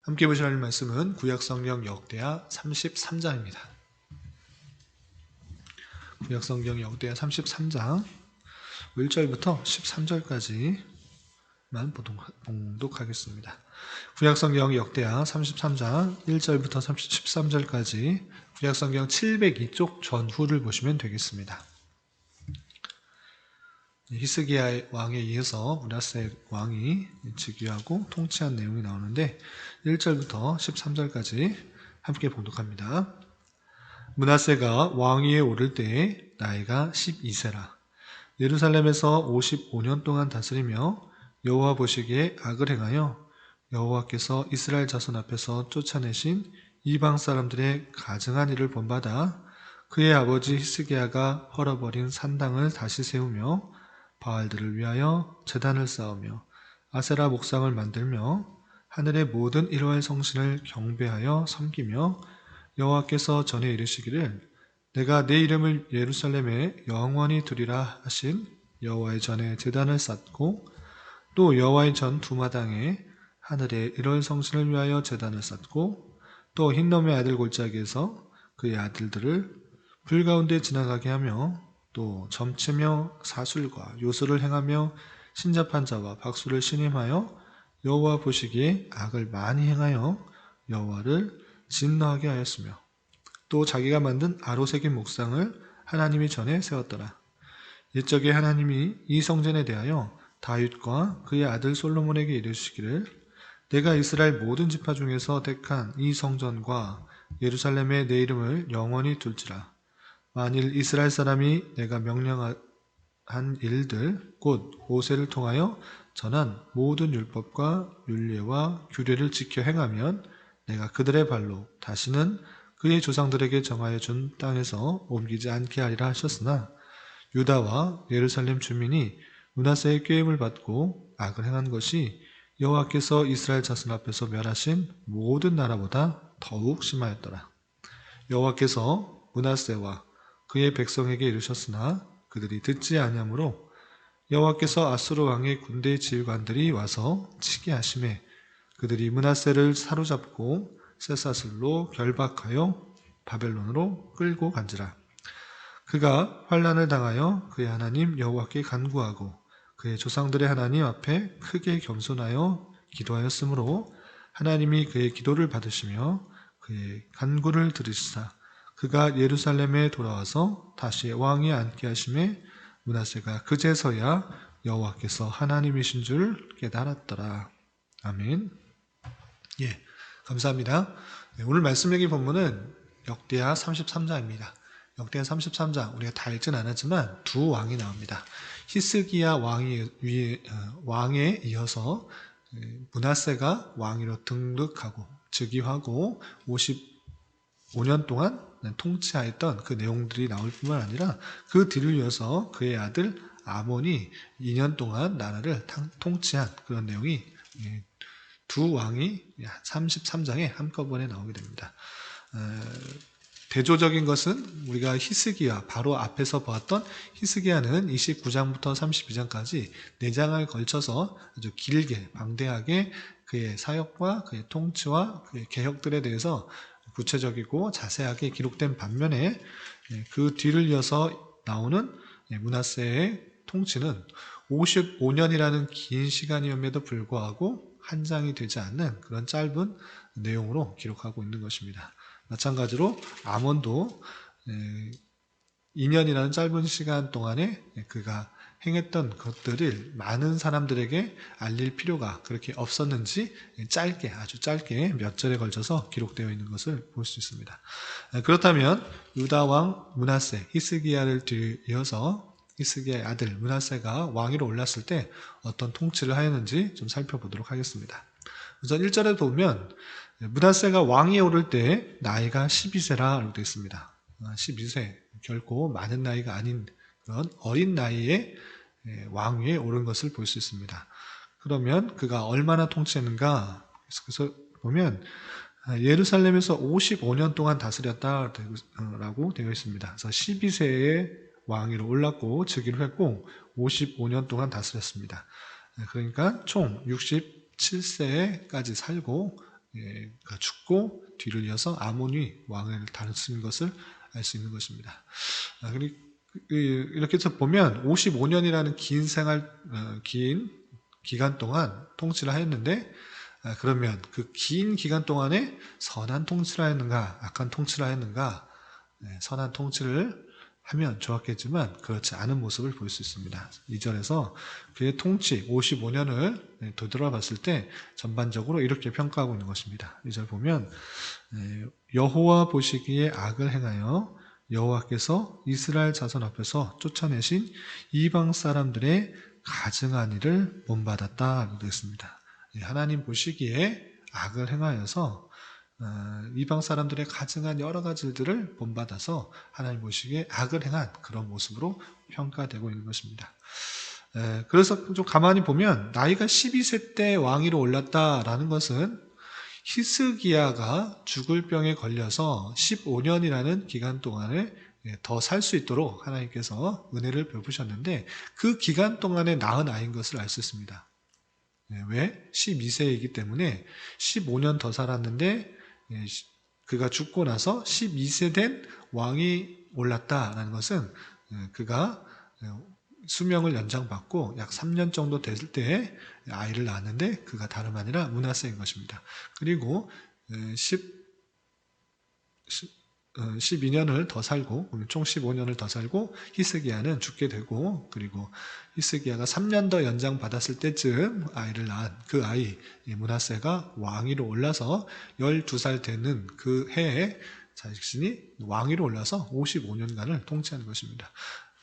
함께 보실 말씀은 구약성경 역대하 33장입니다. 구약성경 역대하 33장 1절부터 13절까지만 봉독하겠습니다. 구약성경 역대하 33장 1절부터 13절까지 구약성경 702쪽 전후를 보시면 되겠습니다. 히스기야 왕에 이어서 므낫세 왕이 즉위하고 통치한 내용이 나오는데 1절부터 13절까지 함께 봉독합니다. 므낫세가 왕위에 오를 때에 나이가 12세라. 예루살렘에서 55년 동안 다스리며 여호와 보시기에 악을 행하여 여호와께서 이스라엘 자손 앞에서 쫓아내신 이방 사람들의 가증한 일을 본받아 그의 아버지 히스기야가 헐어버린 산당을 다시 세우며 바알들을 위하여 제단을 쌓으며 아세라 목상을 만들며 하늘의 모든 일월 성신을 경배하여 섬기며 여호와께서 전에 이르시기를 내가 내 이름을 예루살렘에 영원히 두리라 하신 여호와의 전에 제단을 쌓고 또 여호와의 전 두 마당에 하늘의 일월 성신을 위하여 제단을 쌓고 또 흰놈의 아들 골짜기에서 그의 아들들을 불 가운데 지나가게 하며 또 점치며 사술과 요술을 행하며 신잡한 자와 박수를 신임하여 여호와 보시기에 악을 많이 행하여 여호와를 진노하게 하였으며 또 자기가 만든 아로새긴 목상을 하나님이 전에 세웠더라. 옛적에 하나님이 이 성전에 대하여 다윗과 그의 아들 솔로몬에게 이르시기를 내가 이스라엘 모든 지파 중에서 택한 이 성전과 예루살렘에 내 이름을 영원히 둘지라. 만일 이스라엘 사람이 내가 명령한 일들 곧 모세를 통하여 전한 모든 율법과 율례와 규례를 지켜 행하면 내가 그들의 발로 다시는 그의 조상들에게 정하여 준 땅에서 옮기지 않게 하리라 하셨으나 유다와 예루살렘 주민이 므낫세의 꾀임을 받고 악을 행한 것이 여호와께서 이스라엘 자손 앞에서 멸하신 모든 나라보다 더욱 심하였더라. 여호와께서 므낫세와 그의 백성에게 이르셨으나 그들이 듣지 아니하므로 여호와께서 아수르 왕의 군대 지휘관들이 와서 치게 하심에 그들이 므낫세를 사로잡고 셋사슬로 결박하여 바벨론으로 끌고 간지라. 그가 환난을 당하여 그의 하나님 여호와께 간구하고 그의 조상들의 하나님 앞에 크게 겸손하여 기도하였으므로 하나님이 그의 기도를 받으시며 그의 간구를 들으시사 그가 예루살렘에 돌아와서 다시 왕위에 앉게 하심에 므낫세가 그제서야 여호와께서 하나님이신 줄 깨달았더라. 아멘. 예, 감사합니다. 오늘 말씀 얘기 본문은 역대하 33장입니다. 역대하 33장 우리가 다 읽진 않았지만 두 왕이 나옵니다. 히스기야 왕에 이어서 므낫세가 왕위로 등극하고 즉위하고 55년 동안 통치하였던 그 내용들이 나올 뿐만 아니라 그 뒤를 이어서 그의 아들 아몬이 2년 동안 나라를 통치한 그런 내용이 두 왕이 33장에 한꺼번에 나오게 됩니다. 대조적인 것은 우리가 히스기야, 바로 앞에서 보았던 히스기야는 29장부터 32장까지 4장을 걸쳐서 아주 길게 방대하게 그의 사역과 그의 통치와 그의 개혁들에 대해서 구체적이고 자세하게 기록된 반면에 그 뒤를 이어서 나오는 므낫세의 통치는 55년이라는 긴 시간이었음에도 불구하고 한 장이 되지 않는 그런 짧은 내용으로 기록하고 있는 것입니다. 마찬가지로 아몬도 2년이라는 짧은 시간 동안에 그가 행했던 것들을 많은 사람들에게 알릴 필요가 그렇게 없었는지 짧게, 아주 짧게 몇 절에 걸쳐서 기록되어 있는 것을 볼 수 있습니다. 그렇다면 유다 왕 므낫세, 히스기야를 뒤이어서 히스기야의 아들 므낫세가 왕위로 올랐을 때 어떤 통치를 하였는지 좀 살펴보도록 하겠습니다. 우선 1절에 보면 므낫세가 왕위에 오를 때 나이가 12세라고 되어 있습니다. 12세, 결코 많은 나이가 아닌 그런 어린 나이에 왕위에 오른 것을 볼 수 있습니다. 그러면 그가 얼마나 통치했는가? 그래서 보면 예루살렘에서 55년 동안 다스렸다라고 되어 있습니다. 그래서 12세에 왕위로 올랐고 즉위를 했고 55년 동안 다스렸습니다. 그러니까 총 67세까지 살고 죽고 뒤를 이어서 아몬이 왕을 다스린 것을 알 수 있는 것입니다. 그리고 이렇게 해서 보면 55년이라는 긴 기간 동안 통치를 하였는데, 그러면 그 긴 기간 동안에 선한 통치를 하였는가, 악한 통치를 하였는가? 선한 통치를 하면 좋았겠지만 그렇지 않은 모습을 볼 수 있습니다. 2절에서 그의 통치 55년을 되돌아봤을 때 전반적으로 이렇게 평가하고 있는 것입니다. 2절 보면 여호와 보시기에 악을 행하여 여호와께서 이스라엘 자손 앞에서 쫓아내신 이방 사람들의 가증한 일을 본받았다 되었습니다. 하나님 보시기에 악을 행하여서 이방 사람들의 가증한 여러 가지 일들을 본받아서 하나님 보시기에 악을 행한 그런 모습으로 평가되고 있는 것입니다. 그래서 좀 가만히 보면 나이가 12세 때 왕위로 올랐다라는 것은 히스기야가 죽을 병에 걸려서 15년이라는 기간 동안에 더 살 수 있도록 하나님께서 은혜를 베푸셨는데 그 기간 동안에 낳은 아이인 것을 알 수 있습니다. 왜? 12세이기 때문에 15년 더 살았는데 그가 죽고 나서 12세 된 왕이 올랐다라는 것은 그가 수명을 연장받고 약 3년 정도 됐을 때에 아이를 낳았는데 그가 다름 아니라 므낫세인 것입니다. 그리고 12년을 더 살고 총 15년을 더 살고 히스기야는 죽게 되고, 그리고 히스기야가 3년 더 연장받았을 때쯤 아이를 낳은 그 아이 므낫세가 왕위로 올라서 12살 되는 그 해에 자신이 왕위로 올라서 55년간을 통치하는 것입니다.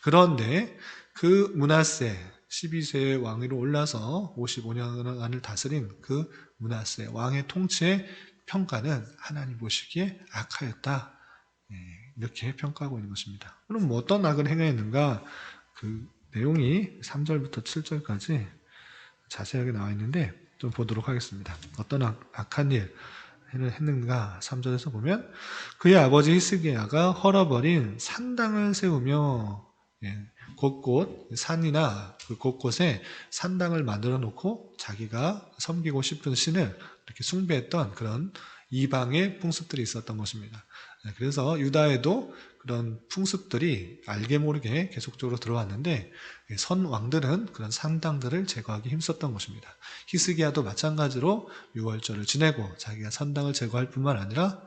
그런데 그 므낫세 12세의 왕위로 올라서 55년간을 다스린 그 므낫세 왕의 통치의 평가는 하나님 보시기에 악하였다, 이렇게 평가하고 있는 것입니다. 그럼 어떤 악을 행하였는가? 그 내용이 3절부터 7절까지 자세하게 나와 있는데 좀 보도록 하겠습니다. 어떤 악한 일을 했는가? 3절에서 보면 그의 아버지 히스기야가 헐어버린 산당을 세우며 곳곳 산이나 그 곳곳에 산당을 만들어 놓고 자기가 섬기고 싶은 신을 이렇게 숭배했던 그런 이방의 풍습들이 있었던 것입니다. 그래서 유다에도 그런 풍습들이 알게 모르게 계속적으로 들어왔는데 선 왕들은 그런 산당들을 제거하기 힘썼던 것입니다. 히스기야도 마찬가지로 유월절을 지내고 자기가 산당을 제거할 뿐만 아니라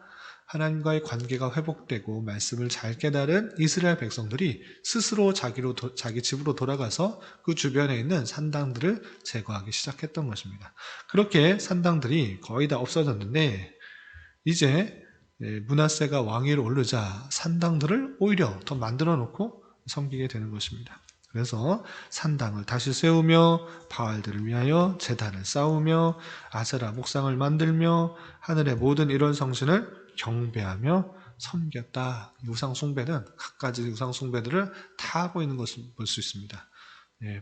하나님과의 관계가 회복되고 말씀을 잘 깨달은 이스라엘 백성들이 스스로 자기 집으로 돌아가서 그 주변에 있는 산당들을 제거하기 시작했던 것입니다. 그렇게 산당들이 거의 다 없어졌는데 이제 므낫세가 왕위로 오르자 산당들을 오히려 더 만들어 놓고 섬기게 되는 것입니다. 그래서 산당을 다시 세우며 바알들을 위하여 제단을 쌓으며 아세라 목상을 만들며 하늘의 모든 이런 성신을 경배하며 섬겼다. 우상 숭배는 각가지 우상 숭배들을 다 하고 있는 것을 볼 수 있습니다.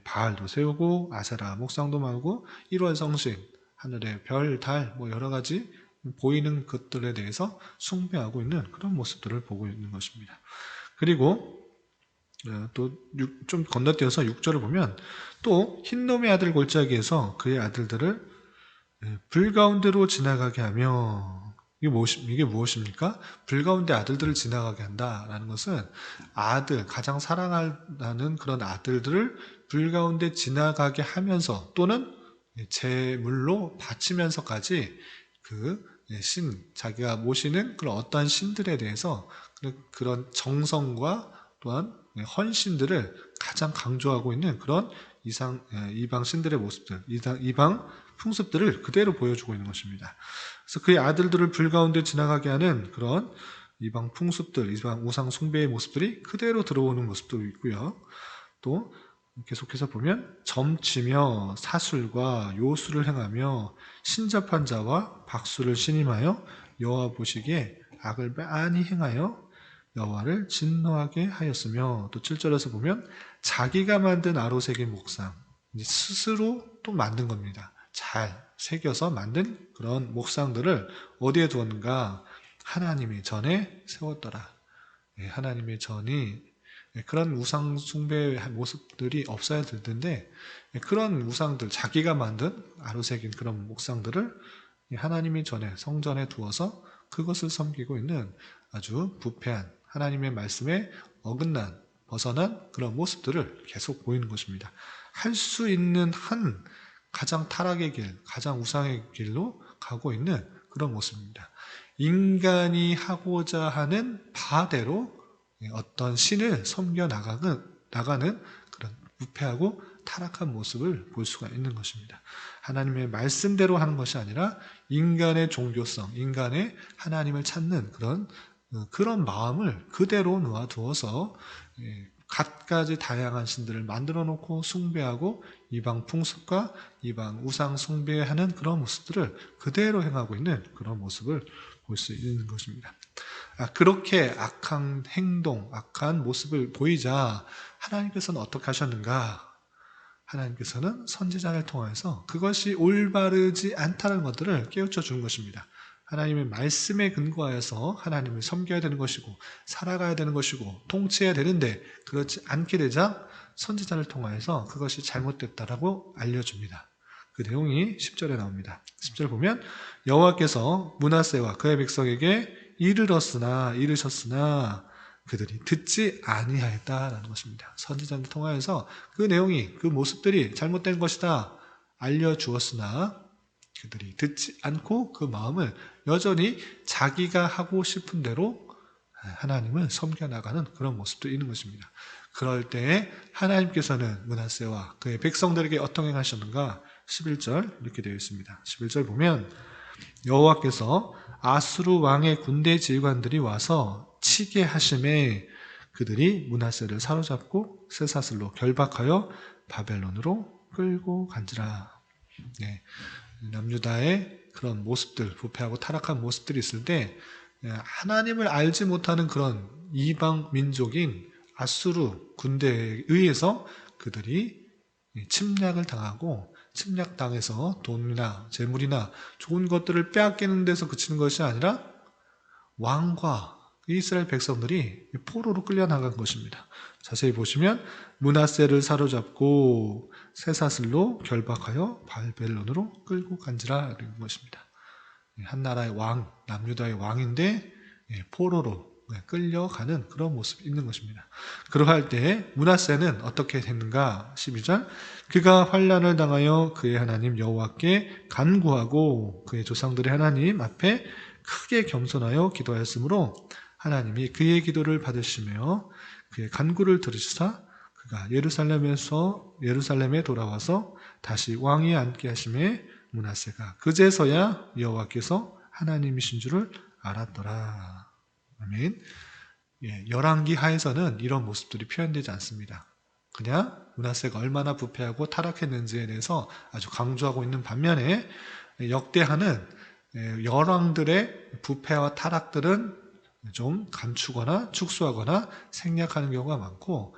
바알도 세우고 아세라 목상도 말고 1월 성신, 하늘의 별, 달, 여러 가지 보이는 것들에 대해서 숭배하고 있는 그런 모습들을 보고 있는 것입니다. 그리고 또 좀 건너뛰어서 6절을 보면 또 흰놈의 아들 골짜기에서 그의 아들들을 불 가운데로 지나가게 하며, 이게 무엇입니까? 불 가운데 아들들을 지나가게 한다라는 것은 가장 사랑하는 그런 아들들을 불 가운데 지나가게 하면서 또는 제물로 바치면서까지 자기가 모시는 그런 어떠한 신들에 대해서 그런 정성과 또한 헌신들을 가장 강조하고 있는 그런 이방 신들의 모습들, 이방 풍습들을 그대로 보여주고 있는 것입니다. 그래서 그의 아들들을 불 가운데 지나가게 하는 그런 이방 풍습들, 이방 우상 숭배의 모습들이 그대로 들어오는 모습도 있고요. 또 계속해서 보면 점치며 사술과 요술을 행하며 신접한 자와 박수를 신임하여 여호와 보시기에 악을 많이 행하여 여호와를 진노하게 하였으며, 또 7절에서 보면 자기가 만든 아로새긴 목상, 스스로 또 만든 겁니다. 잘 새겨서 만든 그런 목상들을 어디에 두었는가? 하나님의 전에 세웠더라. 하나님의 전이 그런 우상 숭배의 모습들이 없어야 될 텐데 그런 우상들, 자기가 만든 아로새긴 그런 목상들을 하나님이 전에 성전에 두어서 그것을 섬기고 있는 아주 부패한 하나님의 말씀에 어긋난 벗어난 그런 모습들을 계속 보이는 것입니다. 할 수 있는 한 가장 타락의 길, 가장 우상의 길로 가고 있는 그런 모습입니다. 인간이 하고자 하는 바대로 어떤 신을 섬겨 나가는 그런 부패하고 타락한 모습을 볼 수가 있는 것입니다. 하나님의 말씀대로 하는 것이 아니라 인간의 종교성, 인간의 하나님을 찾는 그런 마음을 그대로 놓아두어서 갖가지 다양한 신들을 만들어 놓고 숭배하고 이방 풍습과 이방 우상 숭배하는 그런 모습들을 그대로 행하고 있는 그런 모습을 볼 수 있는 것입니다. 그렇게 악한 행동, 악한 모습을 보이자 하나님께서는 어떻게 하셨는가? 하나님께서는 선지자를 통해서 그것이 올바르지 않다는 것들을 깨우쳐 주는 것입니다. 하나님의 말씀에 근거하여서 하나님을 섬겨야 되는 것이고 살아가야 되는 것이고 통치해야 되는데 그렇지 않게 되자 선지자를 통하여서 그것이 잘못됐다라고 알려줍니다. 그 내용이 10절에 나옵니다. 10절 보면 여호와께서 므낫세와 그의 백성에게 이르셨으나 그들이 듣지 아니하였다라는 것입니다. 선지자를 통하여서 그 내용이 그 모습들이 잘못된 것이다 알려주었으나 그들이 듣지 않고 그 마음을 여전히 자기가 하고 싶은 대로 하나님을 섬겨나가는 그런 모습도 있는 것입니다. 그럴 때에 하나님께서는 므낫세와 그의 백성들에게 어떻게 행하셨는가? 11절 이렇게 되어 있습니다. 11절 보면 여호와께서 아수르 왕의 군대 지휘관들이 와서 치게 하심에 그들이 므낫세를 사로잡고 쇠사슬로 결박하여 바벨론으로 끌고 간지라. 네. 남유다의 그런 모습들, 부패하고 타락한 모습들이 있을 때 하나님을 알지 못하는 그런 이방 민족인 아수르 군대에 의해서 그들이 침략을 당하고 침략당해서 돈이나 재물이나 좋은 것들을 빼앗기는 데서 그치는 것이 아니라 왕과 이스라엘 백성들이 포로로 끌려나간 것입니다. 자세히 보시면 므낫세를 사로잡고 쇠사슬로 결박하여 바벨론으로 끌고 간지라 이런 것입니다. 한 나라의 왕, 남유다의 왕인데 포로로 끌려가는 그런 모습이 있는 것입니다. 그러할 때 므낫세는 어떻게 됐는가? 12절 그가 환난을 당하여 그의 하나님 여호와께 간구하고 그의 조상들의 하나님 앞에 크게 겸손하여 기도하였으므로 하나님이 그의 기도를 받으시며 그의 간구를 들으시사 그가 예루살렘에 돌아와서 다시 왕위에 앉게 하심에 므낫세가 그제서야 여호와께서 하나님이신 줄을 알았더라. 아멘. 열왕기 하에서는 이런 모습들이 표현되지 않습니다. 그냥 므낫세가 얼마나 부패하고 타락했는지에 대해서 아주 강조하고 있는 반면에 역대하는 열왕들의 부패와 타락들은 좀 감추거나 축소하거나 생략하는 경우가 많고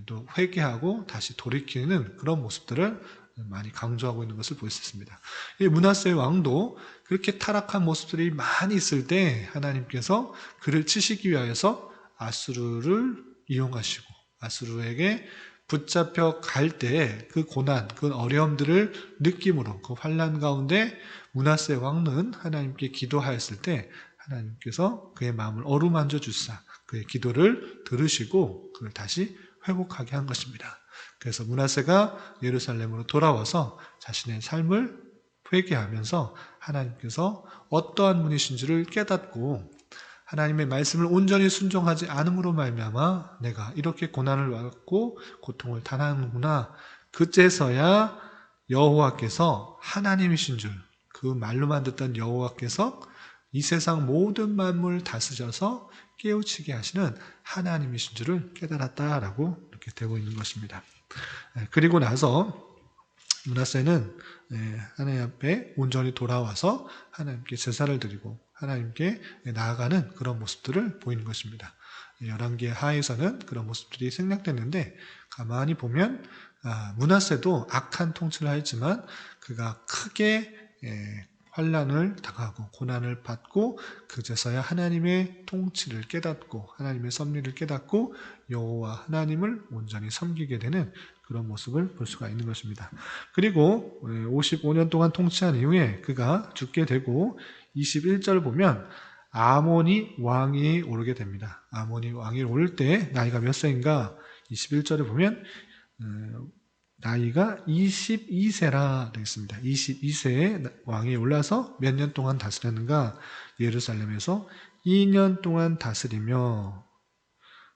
또 회개하고 다시 돌이키는 그런 모습들을 많이 강조하고 있는 것을 볼 수 있습니다. 이 므낫세 왕도 그렇게 타락한 모습들이 많이 있을 때 하나님께서 그를 치시기 위하여서 아수르를 이용하시고 아수르에게 붙잡혀 갈 때 그 고난, 그 어려움들을 느낌으로 그 환난 가운데 므낫세 왕은 하나님께 기도하였을 때 하나님께서 그의 마음을 어루만져 주사 그의 기도를 들으시고 그를 다시 회복하게 한 것입니다. 그래서 므낫세가 예루살렘으로 돌아와서 자신의 삶을 회개하면서 하나님께서 어떠한 분이신지를 깨닫고 하나님의 말씀을 온전히 순종하지 않음으로 말미암아 내가 이렇게 고난을 받고 고통을 당하는구나. 그제서야 여호와께서 하나님이신 줄, 그 말로만 듣던 여호와께서 이 세상 모든 만물을 다스려서 깨우치게 하시는 하나님이신 줄을 깨달았다라고 이렇게 되고 있는 것입니다. 그리고 나서 므낫세는 하나님 앞에 온전히 돌아와서 하나님께 제사를 드리고 하나님께 나아가는 그런 모습들을 보이는 것입니다. 열왕기의 하에서는 그런 모습들이 생략됐는데 가만히 보면 므낫세도 악한 통치를 하였지만 그가 크게 환난을 당하고 고난을 받고 그제서야 하나님의 통치를 깨닫고 하나님의 섭리를 깨닫고 여호와 하나님을 온전히 섬기게 되는 그런 모습을 볼 수가 있는 것입니다. 그리고 55년 동안 통치한 이후에 그가 죽게 되고 21절 보면 아몬이 왕위에 오르게 됩니다. 아몬이 왕위에 오를 때 나이가 몇 세인가? 21절에 보면 나이가 22세라 되겠습니다. 22세에 왕위에 올라서 몇 년 동안 다스렸는가? 예루살렘에서 2년 동안 다스리며,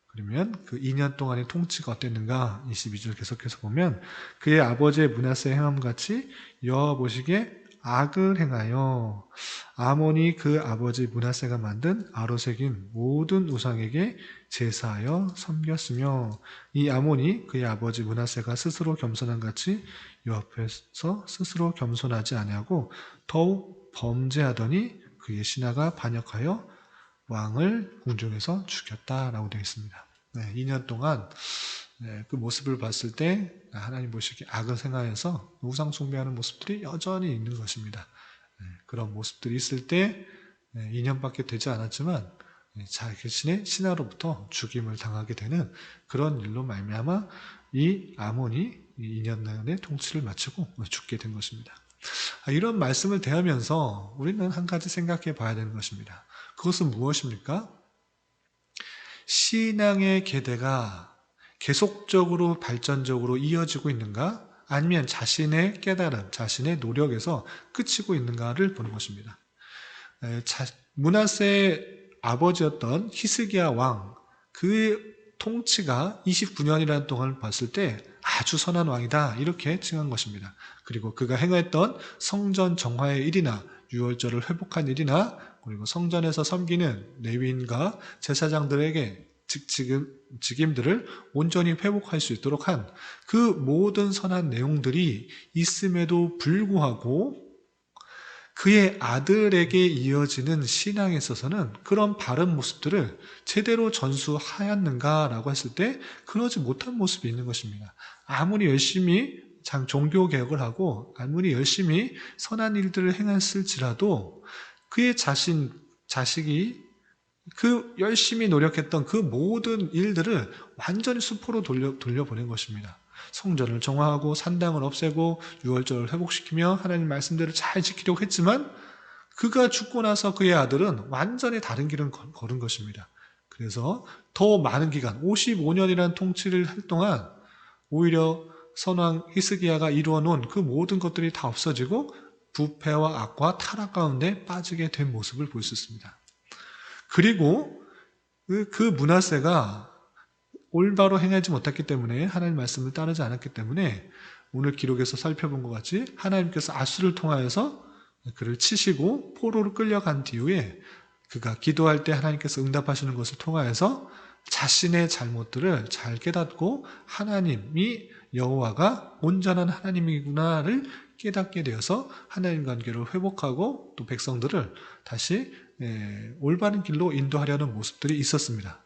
그러면 그 2년 동안의 통치가 어땠는가? 22절 계속해서 보면 그의 아버지의 므낫세 행함같이 여호와 보시기에 악을 행하여 아몬이 그 아버지 므낫세가 만든 아로색인 모든 우상에게 제사하여 섬겼으며, 이 아몬이 그의 아버지 므낫세가 스스로 겸손한 같이 여호와 앞에서 스스로 겸손하지 아니하고 더욱 범죄하더니 그의 신하가 반역하여 왕을 궁중에서 죽였다라고 되어 있습니다. 2년 동안 그 모습을 봤을 때 하나님 보시기에 악을 행하여서 우상 숭배하는 모습들이 여전히 있는 것입니다. 그런 모습들이 있을 때 2년밖에 되지 않았지만 자신의 신하로부터 죽임을 당하게 되는 그런 일로 말미암아 이 아몬이 2년간의 통치를 마치고 죽게 된 것입니다. 이런 말씀을 대하면서 우리는 한 가지 생각해 봐야 되는 것입니다. 그것은 무엇입니까? 신앙의 계대가 계속적으로 발전적으로 이어지고 있는가? 아니면 자신의 깨달음, 자신의 노력에서 그치고 있는가를 보는 것입니다. 므낫세의 아버지였던 히스기야 왕, 그의 통치가 29년이라는 동안을 봤을 때 아주 선한 왕이다, 이렇게 칭한 것입니다. 그리고 그가 행했던 성전 정화의 일이나 유월절을 회복한 일이나 그리고 성전에서 섬기는 레위인과 제사장들에게 직임들을 온전히 회복할 수 있도록 한 그 모든 선한 내용들이 있음에도 불구하고 그의 아들에게 이어지는 신앙에 있어서는 그런 바른 모습들을 제대로 전수하였는가라고 했을 때 그러지 못한 모습이 있는 것입니다. 아무리 열심히 종교개혁을 하고 아무리 열심히 선한 일들을 행했을지라도 그의 자식이 그 열심히 노력했던 그 모든 일들을 완전히 수포로 돌려보낸 것입니다. 성전을 정화하고 산당을 없애고 유월절을 회복시키며 하나님 말씀대로 잘 지키려고 했지만 그가 죽고 나서 그의 아들은 완전히 다른 길을 걸은 것입니다. 그래서 더 많은 기간 55년이라는 통치를 할 동안 오히려 선왕 히스기야가 이루어 놓은 그 모든 것들이 다 없어지고 부패와 악과 타락 가운데 빠지게 된 모습을 볼 수 있습니다. 그리고 그 므낫세가 올바로 행하지 못했기 때문에 하나님 말씀을 따르지 않았기 때문에 오늘 기록에서 살펴본 것 같이 하나님께서 아수를 통하여서 그를 치시고 포로로 끌려간 뒤에 그가 기도할 때 하나님께서 응답하시는 것을 통하여서 자신의 잘못들을 잘 깨닫고 하나님이 여호와가 온전한 하나님이구나를 깨닫게 되어서 하나님 관계를 회복하고 또 백성들을 다시 올바른 길로 인도하려는 모습들이 있었습니다.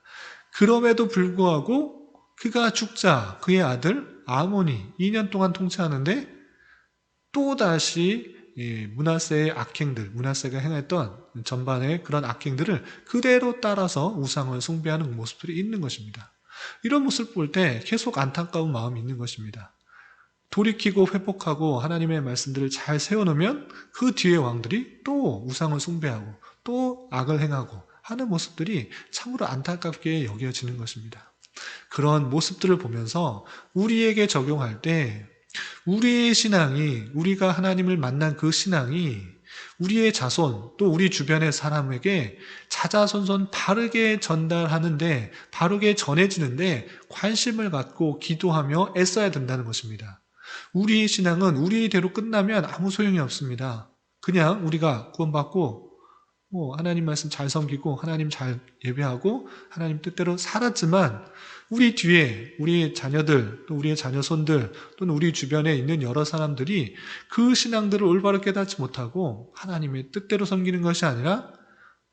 그럼에도 불구하고 그가 죽자 그의 아들 아몬이 2년 동안 통치하는데 또다시 므낫세의 악행들, 므낫세가 행했던 전반의 그런 악행들을 그대로 따라서 우상을 숭배하는 모습들이 있는 것입니다. 이런 모습을 볼 때 계속 안타까운 마음이 있는 것입니다. 돌이키고 회복하고 하나님의 말씀들을 잘 세워놓으면 그 뒤에 왕들이 또 우상을 숭배하고 또 악을 행하고 하는 모습들이 참으로 안타깝게 여겨지는 것입니다. 그런 모습들을 보면서 우리에게 적용할 때 우리의 신앙이, 우리가 하나님을 만난 그 신앙이 우리의 자손 또 우리 주변의 사람에게 자자손손 바르게 전달하는데, 바르게 전해지는데 관심을 갖고 기도하며 애써야 된다는 것입니다. 우리의 신앙은 우리대로 끝나면 아무 소용이 없습니다. 그냥 우리가 구원받고 하나님 말씀 잘 섬기고 하나님 잘 예배하고 하나님 뜻대로 살았지만 우리 뒤에 우리의 자녀들 또 우리의 자녀손들 또는 우리 주변에 있는 여러 사람들이 그 신앙들을 올바로 깨닫지 못하고 하나님의 뜻대로 섬기는 것이 아니라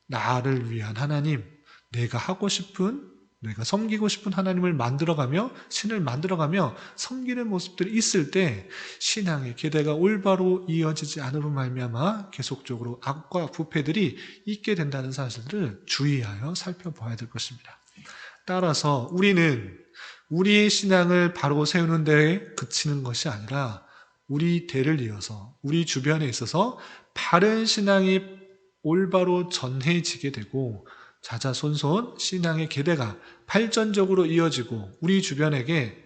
나를 위한 하나님, 내가 하고 싶은, 내가 섬기고 싶은 하나님을 만들어가며 신을 만들어가며 섬기는 모습들이 있을 때 신앙의 계대가 올바로 이어지지 않으로 말미암아 계속적으로 악과 부패들이 있게 된다는 사실을 주의하여 살펴봐야 될 것입니다. 따라서 우리는 우리의 신앙을 바로 세우는 데 그치는 것이 아니라 우리 대를 이어서 우리 주변에 있어서 바른 신앙이 올바로 전해지게 되고 자자손손 신앙의 계대가 발전적으로 이어지고 우리 주변에게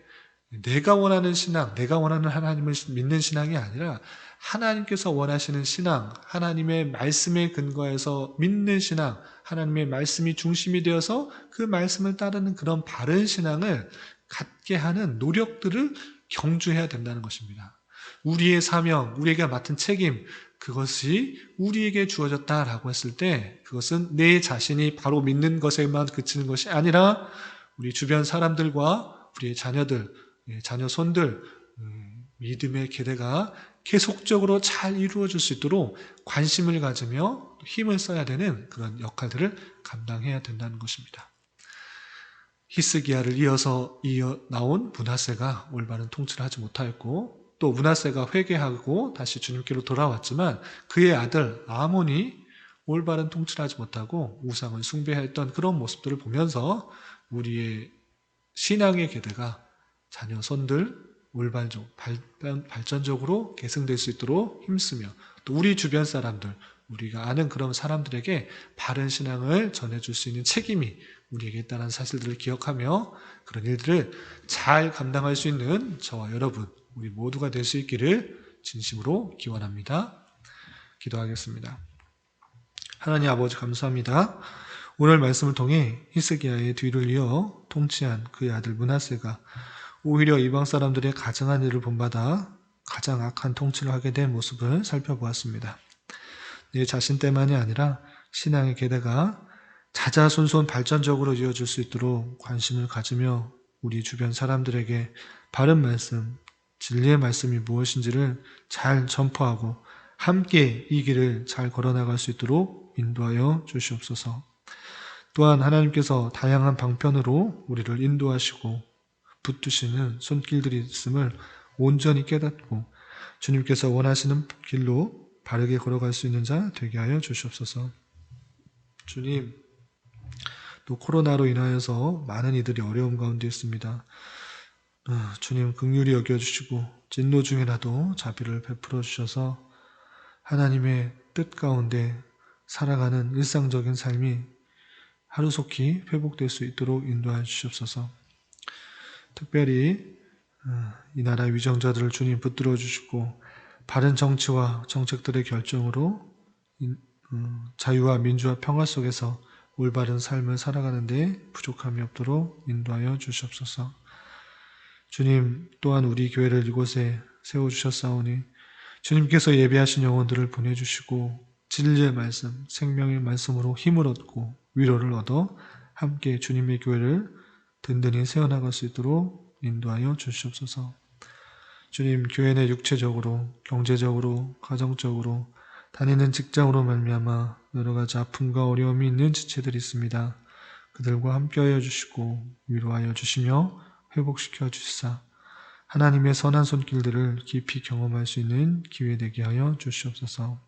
내가 원하는 신앙, 내가 원하는 하나님을 믿는 신앙이 아니라 하나님께서 원하시는 신앙, 하나님의 말씀에 근거해서 믿는 신앙, 하나님의 말씀이 중심이 되어서 그 말씀을 따르는 그런 바른 신앙을 갖게 하는 노력들을 경주해야 된다는 것입니다. 우리의 사명, 우리에게 맡은 책임, 그것이 우리에게 주어졌다라고 했을 때 그것은 내 자신이 바로 믿는 것에만 그치는 것이 아니라 우리 주변 사람들과 우리의 자녀들, 자녀 손들 믿음의 계대가 계속적으로 잘 이루어질 수 있도록 관심을 가지며 힘을 써야 되는 그런 역할들을 감당해야 된다는 것입니다. 히스기야를 이어 나온 므낫세가 올바른 통치를 하지 못하였고 또 므낫세가 회개하고 다시 주님께로 돌아왔지만 그의 아들 아몬이 올바른 통치를 하지 못하고 우상을 숭배했던 그런 모습들을 보면서 우리의 신앙의 계대가 자녀 손들 올바르고 발전적으로 계승될 수 있도록 힘쓰며 또 우리 주변 사람들, 우리가 아는 그런 사람들에게 바른 신앙을 전해줄 수 있는 책임이 우리에게 있다는 사실들을 기억하며 그런 일들을 잘 감당할 수 있는 저와 여러분, 우리 모두가 될 수 있기를 진심으로 기원합니다. 기도하겠습니다. 하나님 아버지 감사합니다. 오늘 말씀을 통해 히스기야의 뒤를 이어 통치한 그의 아들 므낫세가 오히려 이방 사람들의 가증한 일을 본받아 가장 악한 통치를 하게 된 모습을 살펴보았습니다. 내 자신 때만이 아니라 신앙의 계대가 자자손손 발전적으로 이어질 수 있도록 관심을 가지며 우리 주변 사람들에게 바른 말씀, 진리의 말씀이 무엇인지를 잘 전파하고 함께 이 길을 잘 걸어나갈 수 있도록 인도하여 주시옵소서. 또한 하나님께서 다양한 방편으로 우리를 인도하시고 붙드시는 손길들이 있음을 온전히 깨닫고 주님께서 원하시는 길로 바르게 걸어갈 수 있는 자 되게 하여 주시옵소서. 주님, 또 코로나로 인하여서 많은 이들이 어려움 가운데 있습니다. 주님 긍휼히 여겨주시고 진노 중이라도 자비를 베풀어 주셔서 하나님의 뜻 가운데 살아가는 일상적인 삶이 하루속히 회복될 수 있도록 인도하여 주시옵소서. 특별히 이 나라 위정자들을 주님 붙들어 주시고 바른 정치와 정책들의 결정으로 자유와 민주와 평화 속에서 올바른 삶을 살아가는 데 부족함이 없도록 인도하여 주시옵소서. 주님 또한 우리 교회를 이곳에 세워주셨사오니 주님께서 예배하신 영혼들을 보내주시고 진리의 말씀, 생명의 말씀으로 힘을 얻고 위로를 얻어 함께 주님의 교회를 든든히 세워나갈 수 있도록 인도하여 주시옵소서. 주님, 교회 내 육체적으로, 경제적으로, 가정적으로, 다니는 직장으로 말미암아 여러 가지 아픔과 어려움이 있는 지체들이 있습니다. 그들과 함께하여 주시고 위로하여 주시며 회복시켜 주시사 하나님의 선한 손길들을 깊이 경험할 수 있는 기회 되게 하여 주시옵소서.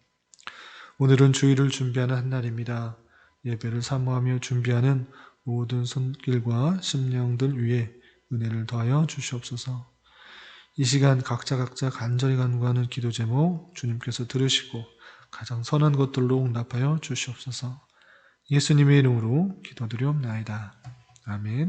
오늘은 주일을 준비하는 한 날입니다. 예배를 사모하며 준비하는 모든 손길과 심령들 위에 은혜를 더하여 주시옵소서. 이 시간 각자 간절히 간구하는 기도 제목 주님께서 들으시고 가장 선한 것들로 응답하여 주시옵소서. 예수님의 이름으로 기도드리옵나이다. 아멘.